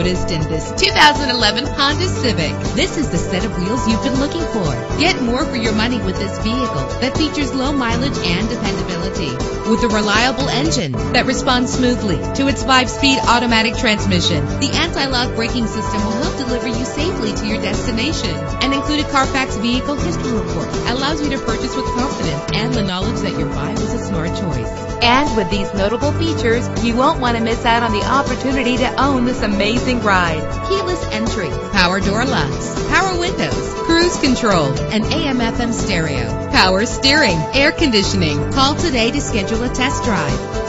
noticed in this 2011 Honda Civic. This is the set of wheels you've been looking for. Get more for your money with this vehicle that features low mileage and dependability. With a reliable engine that responds smoothly to its 5-speed automatic transmission, the anti-lock braking system will help deliver you safely to your destination. An included Carfax Vehicle History Report allows you to purchase with confidence and the knowledge that your buy was a smart choice. And with these notable features, you won't want to miss out on the opportunity to own this amazing ride. Keyless entry, power door locks, power windows, cruise control, an AM/FM stereo, power steering, air conditioning. Call today to schedule a test drive.